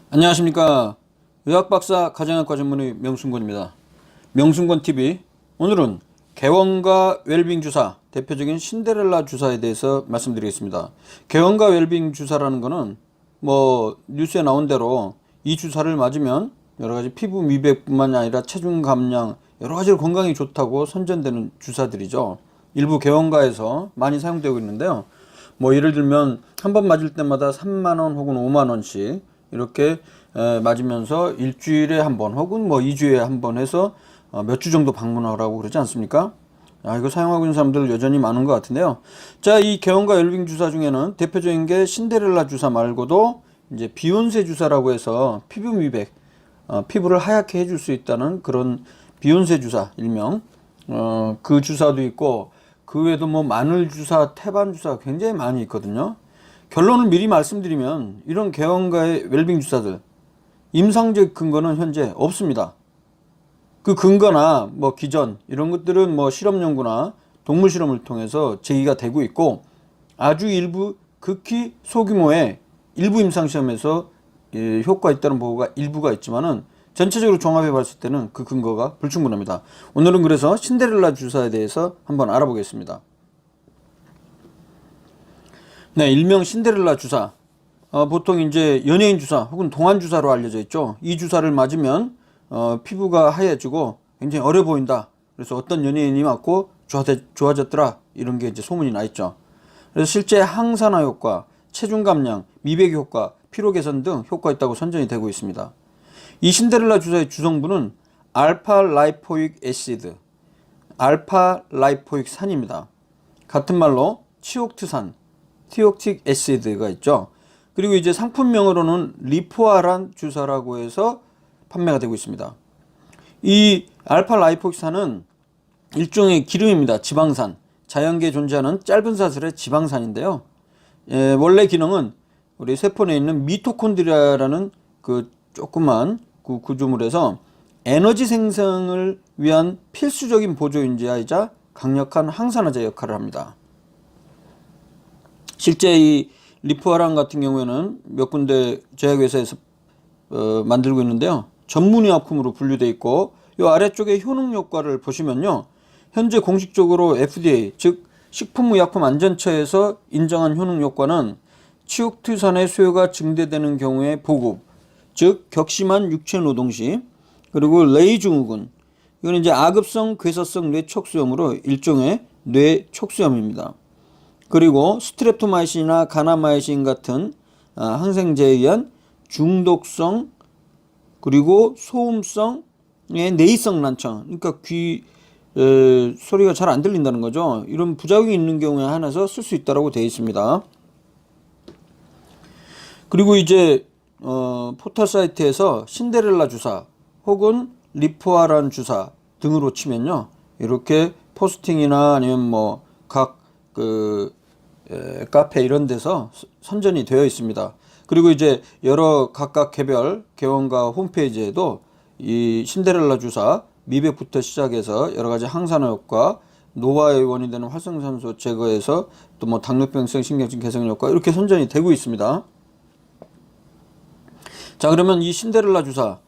안녕하십니까. 의학박사 가정의학과 전문의 명순권입니다. 명순권TV, 오늘은 개원가 웰빙 주사, 대표적인 신데렐라 주사에 대해서 말씀드리겠습니다. 개원가 웰빙 주사라는 거는 뉴스에 나온 대로 이 주사를 맞으면 여러가지 피부 미백뿐만 아니라 체중 감량, 여러가지로 건강이 좋다고 선전되는 주사들이죠. 일부 개원가에서 많이 사용되고 있는데요. 예를 들면 한 번 맞을 때마다 3만원 혹은 5만원씩 이렇게 맞으면서 일주일에 한 번 혹은 2주에 한 번 해서 몇 주 정도 방문하라고 그러지 않습니까? 이거 사용하고 있는 사람들 여전히 많은 것 같은데요. 자, 이 개원가 웰빙 주사 중에는 대표적인 게 신데렐라 주사 말고도 이제 비욘세 주사라고 해서 피부 미백, 피부를 하얗게 해줄 수 있다는 그런 비욘세 주사 일명, 그 주사도 있고, 그 외에도 마늘 주사, 태반 주사 굉장히 많이 있거든요. 결론을 미리 말씀드리면 이런 개원가의 웰빙 주사들 임상적 근거는 현재 없습니다. 그 근거나 기전 이런 것들은 실험 연구나 동물 실험을 통해서 제기가 되고 있고, 아주 일부 극히 소규모의 일부 임상 시험에서 효과 있다는 보고가 일부가 있지만은 전체적으로 종합해 봤을 때는 그 근거가 불충분합니다. 오늘은 그래서 신데렐라 주사에 대해서 한번 알아보겠습니다. 네, 일명 신데렐라 주사. 보통 이제 연예인 주사 혹은 동안 주사로 알려져 있죠. 이 주사를 맞으면 피부가 하얘지고 굉장히 어려 보인다. 그래서 어떤 연예인이 맞고 좋아졌더라. 이런 게 이제 소문이 나 있죠. 그래서 실제 항산화 효과, 체중 감량, 미백 효과, 피로 개선 등 효과 있다고 선전이 되고 있습니다. 이 신데렐라 주사의 주성분은 알파 라이포익 애시드, 알파 라이포익 산입니다. 같은 말로 치옥트산, 티옥틱 애시드가 있죠. 그리고 이제 상품명으로는 리포아란 주사라고 해서 판매가 되고 있습니다. 이 알파 라이포익산은 일종의 기름입니다. 지방산. 자연계에 존재하는 짧은 사슬의 지방산인데요. 원래 기능은 우리 세포 내에 있는 미토콘드리아라는 그 조그만 그 구조물에서 에너지 생성을 위한 필수적인 보조인자이자 강력한 항산화제 역할을 합니다. 실제 이 리포아란 같은 경우에는 몇 군데 제약회사에서 만들고 있는데요. 전문의약품으로 분류되어 있고, 이 아래쪽에 효능 효과를 보시면요. 현재 공식적으로 FDA, 즉 식품의약품안전처에서 인정한 효능 효과는 치옥트산의 수요가 증대되는 경우의 보급, 즉 격심한 육체 노동 시, 그리고 레이 증후군, 이건 이제 아급성 괴사성 뇌촉수염으로 일종의 뇌촉수염입니다. 그리고 스트랩토마이신이나 가나마이신 같은 항생제에 의한 중독성, 그리고 소음성의 내이성 난청, 그러니까 귀 소리가 잘 안 들린다는 거죠. 이런 부작용이 있는 경우에 한해서 쓸 수 있다고 되어 있습니다. 그리고 이제 포털 사이트에서 신데렐라 주사 혹은 리포아란 주사 등으로 치면요, 이렇게 포스팅이나 아니면 각 카페 이런 데서 선전이 되어 있습니다. 그리고 이제 여러 각각 개별 개원가 홈페이지에도 이 신데렐라 주사 미백부터 시작해서 여러 가지 항산화 효과, 노화의 원인이 되는 활성산소 제거에서 또 당뇨병성 신경증 개선 효과 이렇게 선전이 되고 있습니다. 자, 그러면 이 신데렐라 주사,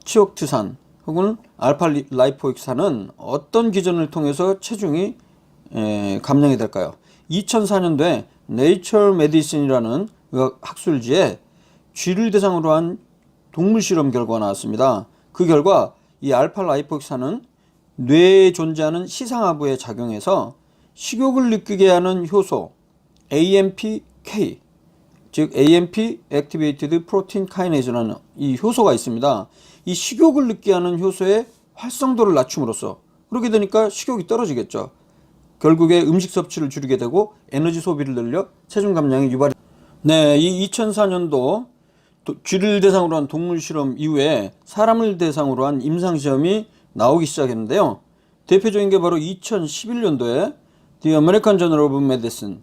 치옥트산 혹은 알파 라이포익산은 어떤 기전을 통해서 체중이 감량이 될까요? 2004년도에 네이처 메디신이라는 의학 학술지에 쥐를 대상으로 한 동물 실험 결과가 나왔습니다. 그 결과 이 알파 라이포익산은 뇌에 존재하는 시상하부에 작용해서 식욕을 느끼게 하는 효소 AMPK, 즉 AMP Activated Protein Kinase라는 이 효소가 있습니다. 이 식욕을 느끼게 하는 효소의 활성도를 낮춤으로써, 그렇게 되니까 식욕이 떨어지겠죠. 결국에 음식 섭취를 줄이게 되고 에너지 소비를 늘려 체중 감량이 유발이. 네, 이 2004년도 쥐를 대상으로 한 동물 실험 이후에 사람을 대상으로 한 임상 시험이 나오기 시작했는데요. 대표적인 게 바로 2011년도에 The American Journal of Medicine,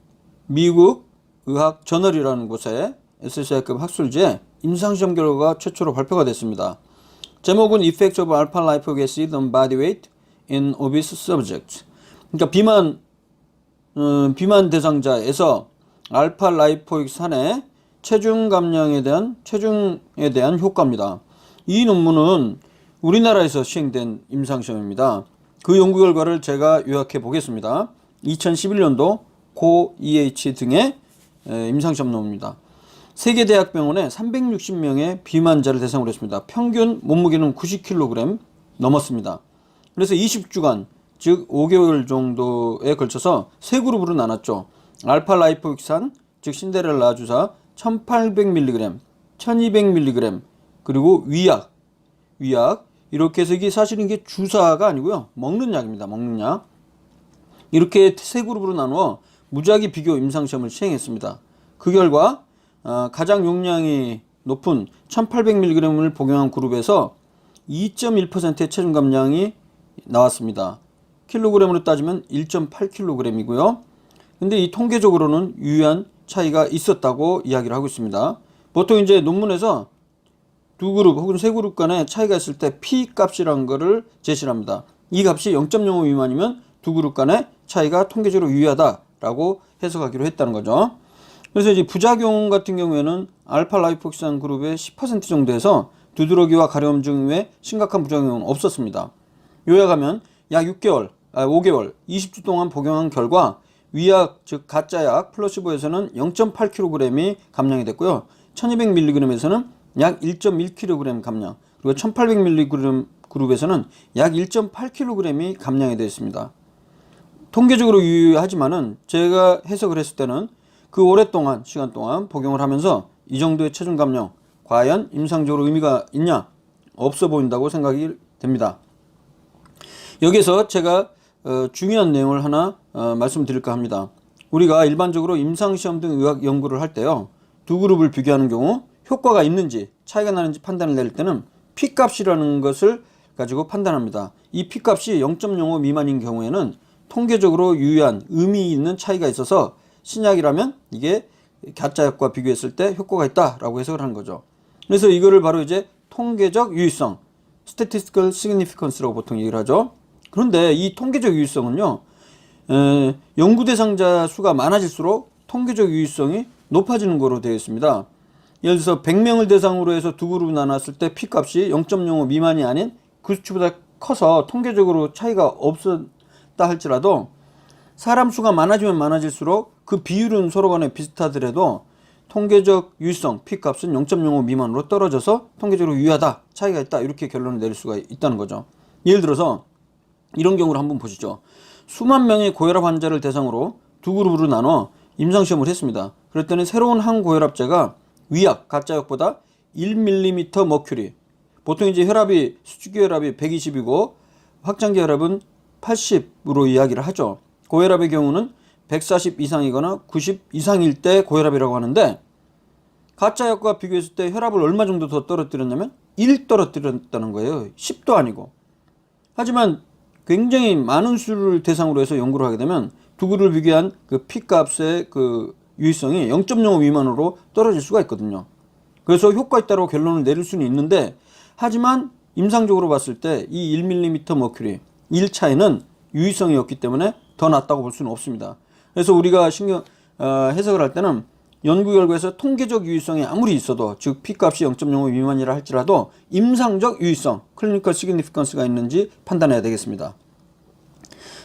미국 의학 저널이라는 곳에 SCI급 학술지에 임상 시험 결과가 최초로 발표가 됐습니다. 제목은 Effects of Alpha Lipoic Acid on Body Weight in Obese Subjects. 그러니까 비만 대상자에서 알파 라이포익 산의 체중에 대한 효과입니다. 이 논문은 우리나라에서 시행된 임상시험입니다. 그 연구 결과를 제가 요약해 보겠습니다. 2011년도 고 EH 등의 임상시험 논문입니다. 세계 대학병원에 360명의 비만자를 대상으로 했습니다. 평균 몸무게는 90kg 넘었습니다. 그래서 20주간, 즉 5개월 정도에 걸쳐서 세 그룹으로 나눴죠. 알파 라이포익산, 즉 신데렐라 주사 1800mg, 1200mg, 그리고 위약 이렇게 해서 이게 사실은 이게 주사가 아니고요. 먹는 약입니다. 먹는 약. 이렇게 세 그룹으로 나누어 무작위 비교 임상시험을 시행했습니다. 그 결과 가장 용량이 높은 1800mg을 복용한 그룹에서 2.1%의 체중 감량이 나왔습니다. 킬로그램으로 따지면 1.8kg이고요. 근데 이 통계적으로는 유의한 차이가 있었다고 이야기를 하고 있습니다. 보통 이제 논문에서 두 그룹 혹은 세 그룹 간의 차이가 있을 때 P 값이라는 거를 제시를 합니다. 이 값이 0.05 미만이면 두 그룹 간의 차이가 통계적으로 유의하다라고 해석하기로 했다는 거죠. 그래서 이제 부작용 같은 경우에는 알파 라이포익산 그룹의 10% 정도에서 두드러기와 가려움증 외에 심각한 부작용은 없었습니다. 요약하면 약 5개월, 20주 동안 복용한 결과 위약, 즉 가짜약 플러시보에서는 0.8kg이 감량이 됐고요. 1200mg에서는 약 1.1kg 감량, 그리고 1800mg 그룹에서는 약 1.8kg이 감량이 되어 있습니다. 통계적으로 유효하지만은 제가 해석을 했을 때는 그 오랫동안 시간 동안 복용을 하면서 이 정도의 체중 감량 과연 임상적으로 의미가 있냐? 없어 보인다고 생각이 됩니다. 여기서 제가 중요한 내용을 하나 말씀드릴까 합니다. 우리가 일반적으로 임상시험 등 의학 연구를 할 때요, 두 그룹을 비교하는 경우 효과가 있는지 차이가 나는지 판단을 내릴 때는 P값이라는 것을 가지고 판단합니다. 이 P값이 0.05 미만인 경우에는 통계적으로 유의한 의미 있는 차이가 있어서 신약이라면 이게 가짜약과 비교했을 때 효과가 있다라고 해석을 하는 거죠. 그래서 이거를 바로 이제 통계적 유의성, statistical significance라고 보통 얘기를 하죠. 그런데 이 통계적 유의성은요, 연구 대상자 수가 많아질수록 통계적 유의성이 높아지는 거로 되어 있습니다. 예를 들어서 100명을 대상으로 해서 두 그룹 나눴을 때 P값이 0.05 미만이 아닌 그 수치보다 커서 통계적으로 차이가 없었다 할지라도 사람 수가 많아지면 많아질수록 그 비율은 서로 간에 비슷하더라도 통계적 유의성 P값은 0.05 미만으로 떨어져서 통계적으로 유의하다, 차이가 있다, 이렇게 결론을 내릴 수가 있다는 거죠. 예를 들어서 이런 경우를 한번 보시죠. 수만 명의 고혈압 환자를 대상으로 두 그룹으로 나눠 임상시험을 했습니다. 그랬더니 새로운 항고혈압제가 위약, 가짜약보다 1mm 머큐리, 보통 이제 혈압이, 수축기 혈압이 120이고 확장기 혈압은 80으로 이야기를 하죠. 고혈압의 경우는 140 이상이거나 90 이상일 때 고혈압이라고 하는데, 가짜약과 비교했을 때 혈압을 얼마 정도 더 떨어뜨렸냐면 1 떨어뜨렸다는 거예요. 10도 아니고. 하지만 굉장히 많은 수를 대상으로 해서 연구를 하게 되면 두 그룹을 비교한 그 P값의 그 유의성이 0.05 미만으로 떨어질 수가 있거든요. 그래서 효과 있다고 결론을 내릴 수는 있는데, 하지만 임상적으로 봤을 때 이 1mm 머큐리 1 차이는 유의성이 없기 때문에 더 낫다고 볼 수는 없습니다. 그래서 우리가 해석을 할 때는 연구 결과에서 통계적 유의성이 아무리 있어도, 즉 P값이 0.05 미만이라 할지라도 임상적 유의성, 클리니컬 시그니피컨스가 있는지 판단해야 되겠습니다.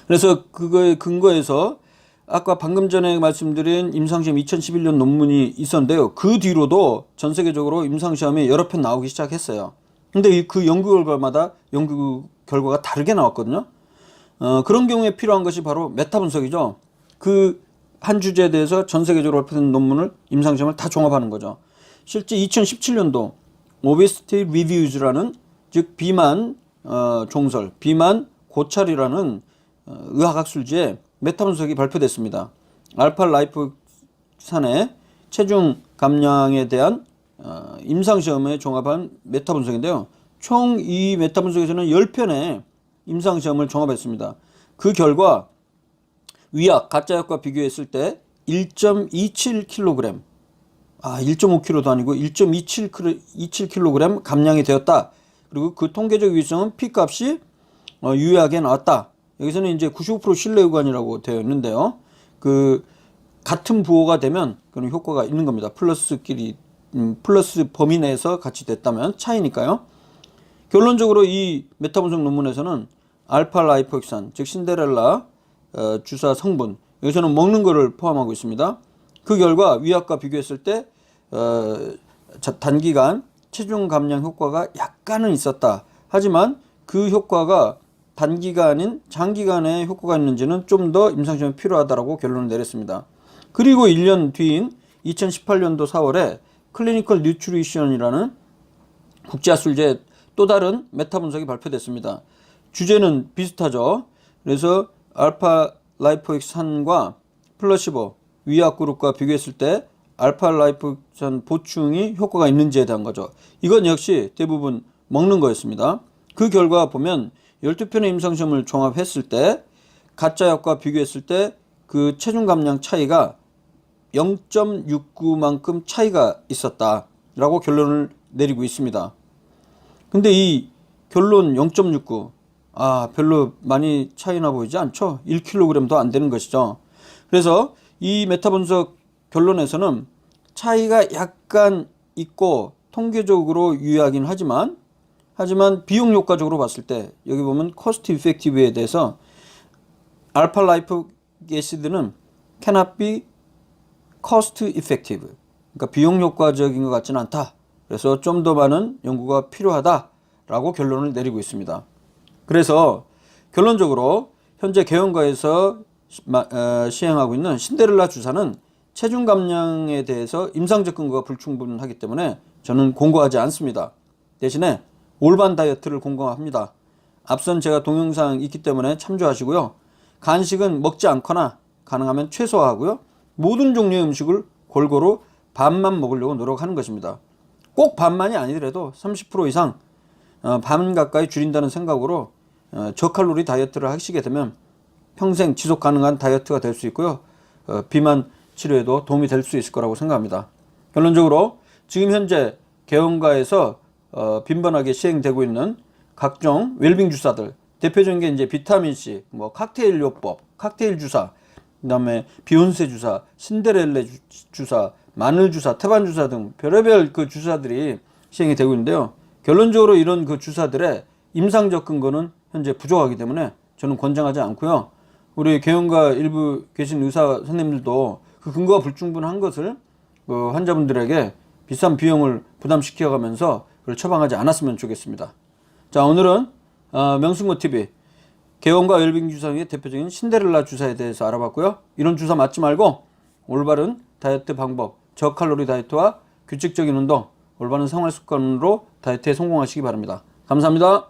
그래서 그거에 근거해서 아까 방금 전에 말씀드린 임상시험 2011년 논문이 있었는데요. 그 뒤로도 전 세계적으로 임상시험이 여러 편 나오기 시작했어요. 근데 그 연구 결과마다 연구 결과가 다르게 나왔거든요. 그런 경우에 필요한 것이 바로 메타 분석이죠. 그 한 주제에 대해서 전 세계적으로 발표된 논문을, 임상시험을 다 종합하는 거죠. 실제 2017년도 Obesity Reviews라는, 즉 비만 종설, 비만 고찰이라는 의학학술지에 메타 분석이 발표됐습니다. 알파 라이포산의 체중 감량에 대한 임상시험에 종합한 메타 분석인데요. 총 이 메타 분석에서는 10편의 임상시험을 종합했습니다. 그 결과 위약, 가짜약과 비교했을 때 1.27kg, 1.5kg도 아니고 1.27kg 감량이 되었다. 그리고 그 통계적 유의성은 P값이 유의하게 나왔다. 여기서는 이제 95% 신뢰 구간이라고 되어 있는데요. 그 같은 부호가 되면 그런 효과가 있는 겁니다. 플러스끼리 플러스 범위 내에서 같이 됐다면 차이니까요. 결론적으로 이 메타분석 논문에서는 알파 라이포익산, 즉 신데렐라 주사 성분, 여기서는 먹는 거를 포함하고 있습니다. 그 결과 위약과 비교했을 때 단기간 체중 감량 효과가 약간은 있었다. 하지만 그 효과가 단기간인 장기간에 효과가 있는지는 좀 더 임상시험이 필요하다고 결론을 내렸습니다. 그리고 1년 뒤인 2018년도 4월에 클리니컬 뉴트리션이라는 국제학술제 또 다른 메타 분석이 발표됐습니다. 주제는 비슷하죠. 그래서 알파 라이포익산과 플라시보 위약 그룹과 비교했을 때 알파 라이포익산 보충이 효과가 있는지에 대한 거죠. 이건 역시 대부분 먹는 거였습니다. 그 결과 보면 12편의 임상시험을 종합했을 때 가짜약과 비교했을 때 그 체중 감량 차이가 0.69만큼 차이가 있었다라고 결론을 내리고 있습니다. 근데 이 결론 0.69, 별로 많이 차이나 보이지 않죠? 1kg도 안 되는 것이죠. 그래서 이 메타 분석 결론에서는 차이가 약간 있고 통계적으로 유의하긴 하지만 비용 효과적으로 봤을 때 여기 보면 코스트 이펙티브에 대해서 알파 라이포익 애시드는 cannot be cost effective, 그러니까 비용 효과적인 것 같지는 않다. 그래서 좀 더 많은 연구가 필요하다라고 결론을 내리고 있습니다. 그래서 결론적으로 현재 개원가에서 시행하고 있는 신데렐라 주사는 체중 감량에 대해서 임상적 근거가 불충분하기 때문에 저는 공고하지 않습니다. 대신에 올바른 다이어트를 공고합니다. 앞선 제가 동영상 있기 때문에 참조하시고요. 간식은 먹지 않거나 가능하면 최소화하고요. 모든 종류의 음식을 골고루 반만 먹으려고 노력하는 것입니다. 꼭 반만이 아니더라도 30% 이상 반 가까이 줄인다는 생각으로 저칼로리 다이어트를 하시게 되면 평생 지속 가능한 다이어트가 될 수 있고요. 비만 치료에도 도움이 될 수 있을 거라고 생각합니다. 결론적으로 지금 현재 개원가에서 빈번하게 시행되고 있는 각종 웰빙 주사들, 대표적인 게 이제 비타민C, 칵테일 요법, 칵테일 주사, 그 다음에 비욘세 주사, 신데렐라 주사, 마늘 주사, 태반 주사 등 별의별 그 주사들이 시행이 되고 있는데요. 결론적으로 이런 그 주사들의 임상적 근거는 현재 부족하기 때문에 저는 권장하지 않고요. 우리 개원가 일부 계신 의사 선생님들도 그 근거가 불충분한 것을 환자분들에게 비싼 비용을 부담시켜가면서 그걸 처방하지 않았으면 좋겠습니다. 자, 오늘은 명승고TV 개원가 웰빙 주사의 대표적인 신데렐라 주사에 대해서 알아봤고요. 이런 주사 맞지 말고 올바른 다이어트 방법, 저칼로리 다이어트와 규칙적인 운동, 올바른 생활 습관으로 다이어트에 성공하시기 바랍니다. 감사합니다.